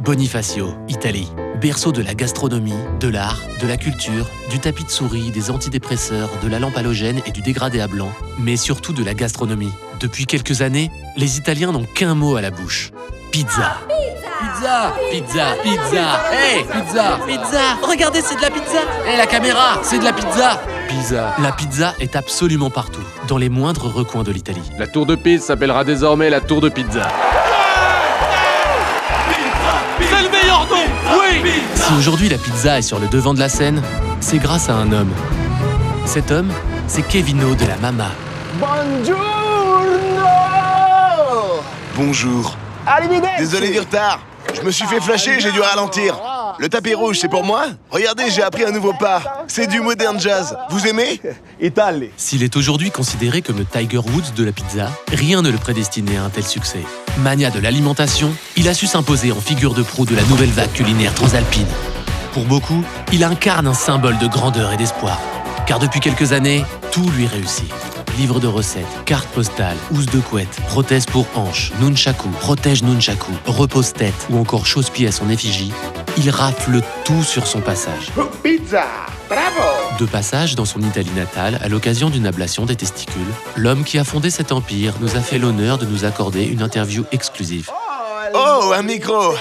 Bonifacio, Italie. Berceau de la gastronomie, de l'art, de la culture, du tapis de souris, des antidépresseurs, de la lampe halogène et du dégradé à blanc, mais surtout de la gastronomie. Depuis quelques années, les Italiens n'ont qu'un mot à la bouche. Pizza. Pizza. Pizza. Pizza. Hey, pizza. Pizza. Regardez, c'est de la pizza. Hey, la caméra, c'est de la pizza. Pizza. La pizza est absolument partout, dans les moindres recoins de l'Italie. La tour de Pise s'appellera désormais la tour de pizza. C'est le meilleur nom. Oui. Si aujourd'hui la pizza est sur le devant de la scène, c'est grâce à un homme. Cet homme, c'est Kevino de la Mama. Bonjour. Désolé du retard. Je me suis fait flasher, j'ai dû ralentir. Le tapis rouge, c'est pour moi? Regardez, j'ai appris un nouveau pas. C'est du modern jazz. Vous aimez? S'il est aujourd'hui considéré comme le Tiger Woods de la pizza, rien ne le prédestinait à un tel succès. Mania de l'alimentation, il a su s'imposer en figure de proue de la nouvelle vague culinaire transalpine. Pour beaucoup, il incarne un symbole de grandeur et d'espoir. Car depuis quelques années, tout lui réussit. Livres de recettes, cartes postales, housse de couette, prothèse pour hanches, nunchaku, protège nunchaku, repose-tête ou encore chausse-pied à son effigie, il rafle tout sur son passage. Pizza! Bravo! De passage dans son Italie natale, à l'occasion d'une ablation des testicules, l'homme qui a fondé cet empire nous a fait l'honneur de nous accorder une interview exclusive. Oh, un micro!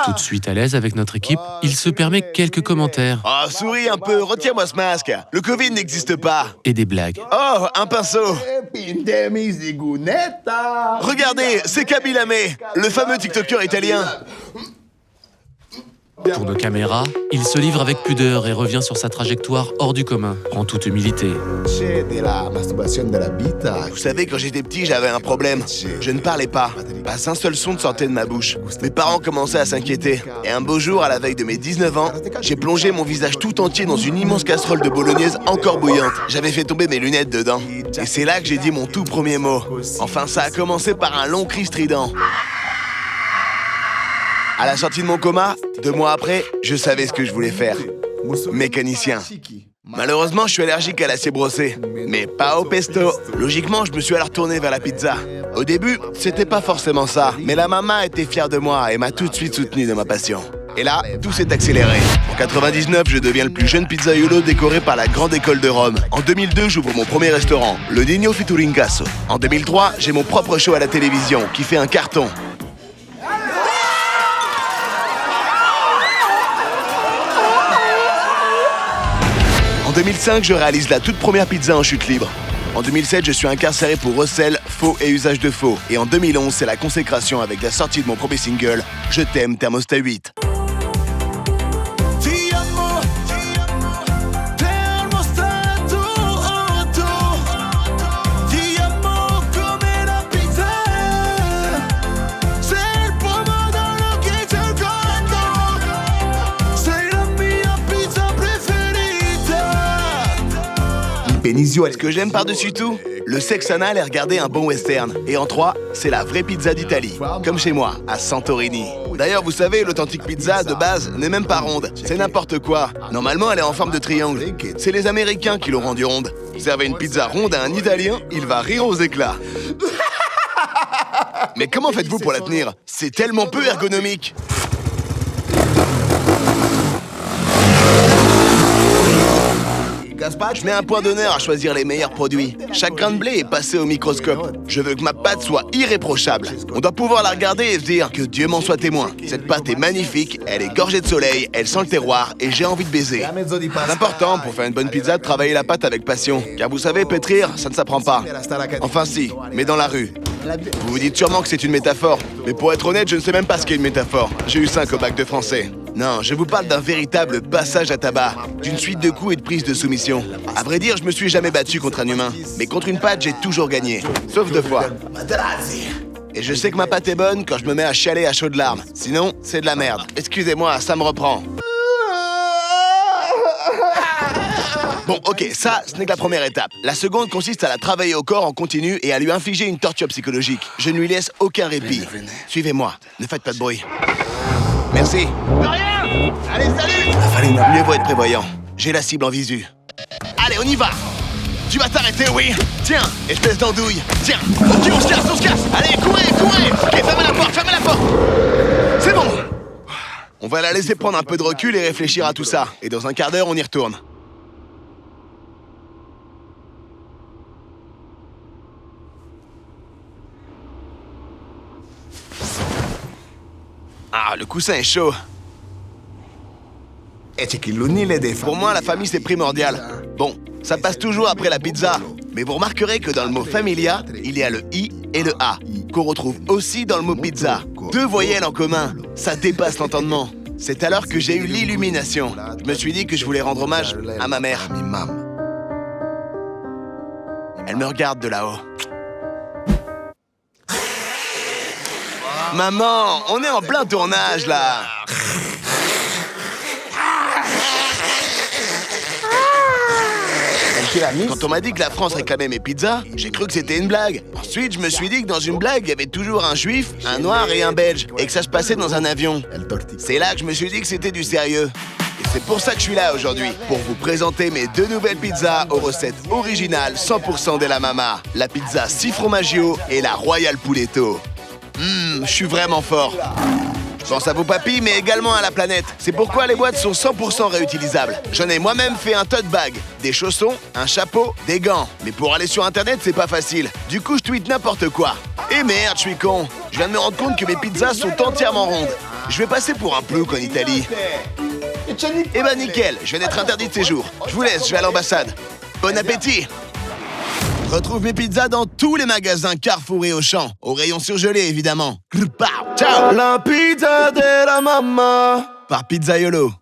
Tout de suite à l'aise avec notre équipe, il se permet quelques commentaires Oh, souris un peu, retire-moi ce masque. Le Covid n'existe pas. et des blagues. Oh, un pinceau. Regardez, c'est Kabyle Amé, le fameux TikToker italien. Pour nos caméras, il se livre avec pudeur et revient sur sa trajectoire hors du commun, en toute humilité. Vous savez, quand j'étais petit, j'avais un problème. Je ne parlais pas. Pas un seul son ne sortait de ma bouche. Mes parents commençaient à s'inquiéter. Et un beau jour, à la veille de mes 19 ans, j'ai plongé mon visage tout entier dans une immense casserole de bolognaise encore bouillante. J'avais fait tomber mes lunettes dedans. Et c'est là que j'ai dit mon tout premier mot. Enfin, ça a commencé par un long cri strident. À la sortie de mon coma, 2 mois après, je savais ce que je voulais faire. Mécanicien. Malheureusement, je suis allergique à l'acier brossé, mais pas au pesto. Logiquement, je me suis alors tourné vers la pizza. Au début, c'était pas forcément ça, mais la maman était fière de moi et m'a tout de suite soutenu dans ma passion. Et là, tout s'est accéléré. En 99, je deviens le plus jeune pizzaiolo décoré par la Grande École de Rome. En 2002, j'ouvre mon premier restaurant, le Nino Fituringasso. En 2003, j'ai mon propre show à la télévision, qui fait un carton. En 2005, je réalise la toute première pizza en chute libre. En 2007, je suis incarcéré pour recel, faux et usage de faux. Et en 2011, c'est la consécration avec la sortie de mon premier single, Je t'aime, Thermostat 8. Ce que j'aime par-dessus tout, le sexe anal est regarder un bon western. Et en 3, c'est la vraie pizza d'Italie, comme chez moi, à Santorini. D'ailleurs, vous savez, l'authentique pizza, de base, n'est même pas ronde. C'est n'importe quoi. Normalement, elle est en forme de triangle. C'est les Américains qui l'ont rendue ronde. Servez une pizza ronde à un Italien, il va rire aux éclats. Mais comment faites-vous pour la tenir? C'est tellement peu ergonomique. Je mets un point d'honneur à choisir les meilleurs produits. Chaque grain de blé est passé au microscope. Je veux que ma pâte soit irréprochable. On doit pouvoir la regarder et se dire que Dieu m'en soit témoin. Cette pâte est magnifique, elle est gorgée de soleil, elle sent le terroir et j'ai envie de baiser. C'est important pour faire une bonne pizza de travailler la pâte avec passion. Car vous savez, pétrir, ça ne s'apprend pas. Enfin si, mais dans la rue. Vous vous dites sûrement que c'est une métaphore. Mais pour être honnête, je ne sais même pas ce qu'est une métaphore. J'ai eu 5 au bac de français. Non, je vous parle d'un véritable passage à tabac, d'une suite de coups et de prises de soumission. À vrai dire, je me suis jamais battu contre un humain, mais contre une pâte, j'ai toujours gagné. Sauf 2 fois. Et je sais que ma pâte est bonne quand je me mets à chialer à chaudes larmes. Sinon, c'est de la merde. Excusez-moi, ça me reprend. Bon, ok, ça, ce n'est que la première étape. La seconde consiste à la travailler au corps en continu et à lui infliger une torture psychologique. Je ne lui laisse aucun répit. Suivez-moi, ne faites pas de bruit. Merci. De rien. Allez, salut. Mieux vaut être prévoyant. J'ai la cible en visu. Allez, on y va. Tu vas t'arrêter, oui. Tiens, espèce d'andouille. Tiens. Ok, on se casse. Allez, courez. Ok, On va la laisser prendre un peu de recul et réfléchir à tout ça. Et dans un quart d'heure, on y retourne. Ah, le coussin est chaud. Pour moi, la famille, c'est primordial. Bon, ça passe toujours après la pizza. Mais vous remarquerez que dans le mot familia, il y a le I et le A, qu'on retrouve aussi dans le mot pizza. 2 voyelles en commun, ça dépasse l'entendement. C'est alors que j'ai eu l'illumination. Je me suis dit que je voulais rendre hommage à ma mère. Elle me regarde de là-haut. Maman, on est en plein tournage, là. Quand on m'a dit que la France réclamait mes pizzas, j'ai cru que c'était une blague. Ensuite, je me suis dit que dans une blague, il y avait toujours un juif, un noir et un belge, et que ça se passait dans un avion. C'est là que je me suis dit que c'était du sérieux. Et c'est pour ça que je suis là aujourd'hui, pour vous présenter mes 2 nouvelles pizzas aux recettes originales 100% de la Mama. La pizza 6 fromaggio et la Royal Pouletto. Je suis vraiment fort. Je pense à vos papilles, mais également à la planète. C'est pourquoi les boîtes sont 100% réutilisables. J'en ai moi-même fait un tote bag, des chaussons, un chapeau, des gants. Mais pour aller sur Internet, c'est pas facile. Du coup, je tweete n'importe quoi. Et merde, je suis con. Je viens de me rendre compte que mes pizzas sont entièrement rondes. Je vais passer pour un plouc en Italie. Eh ben nickel, je viens d'être interdit de séjour. Je vous laisse, je vais à l'ambassade. Bon appétit! Retrouve mes pizzas dans tous les magasins Carrefour et Auchan. Au rayon surgelé, évidemment. Ciao! La pizza de la Mama. Par Pizzaiolo.